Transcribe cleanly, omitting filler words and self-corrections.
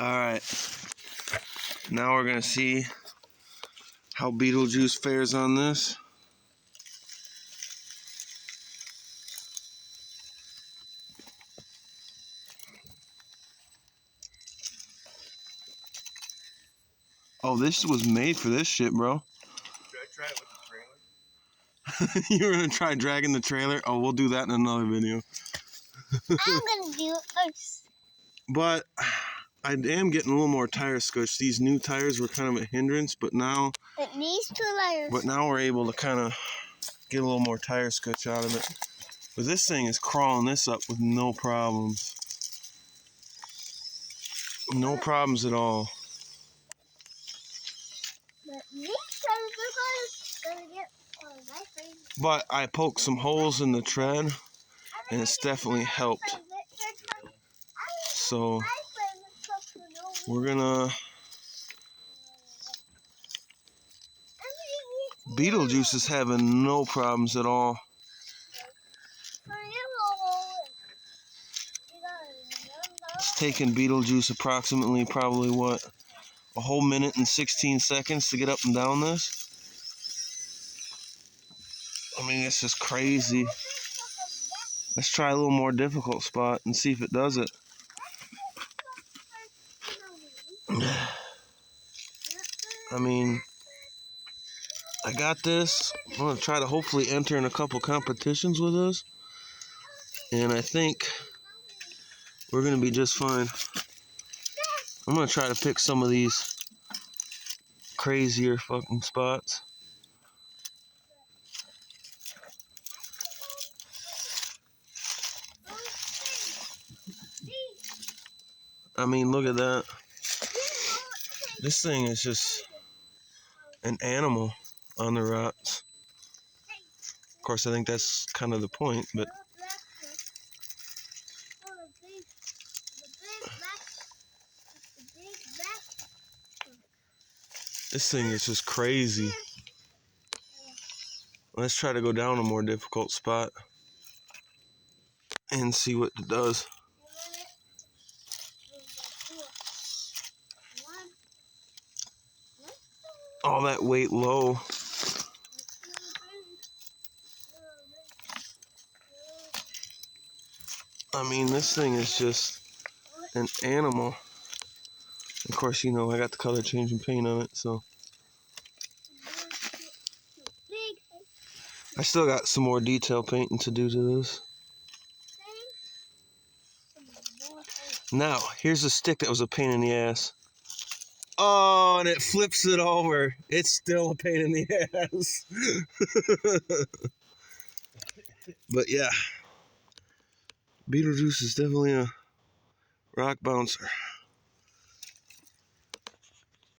Alright, now we're gonna see how Beetlejuice fares on this. Oh, this was made for this shit, bro. Should I try it with the trailer? You're gonna try dragging the trailer? Oh, we'll do that in another video. I'm gonna do it first. But I am getting a little more tire scush. These new tires were kind of a hindrance, but now It needs 2 layers. But now we're able to kind of get a little more tire scutch out of it. But this thing is crawling this up with no problems. No problems at all. But these tires are gonna get my friend. But I poked some holes in the tread, and it's definitely helped. So we're gonna... Beetlejuice is having no problems at all. It's taken Beetlejuice approximately probably what, a whole minute and 16 seconds to get up and down this. I mean, this is crazy. Let's try a little more difficult spot and see if it does it. I mean, I got this. I'm going to try to hopefully enter in a couple competitions with us. And I think we're going to be just fine. I'm going to try to pick some of these crazier fucking spots. I mean, look at that. This thing is just an animal on the rocks. Of course, I think that's kind of the point, but this thing is just crazy. Let's try to go down a more difficult spot and see what it does. All that weight low. I mean, this thing is just an animal. Of course, you know, I got the color changing paint on it, so. I still got some more detail painting to do to this. Now, here's a stick that was a pain in the ass. Oh, and it flips it over. It's still a pain in the ass. But yeah, Beetlejuice is definitely a rock bouncer.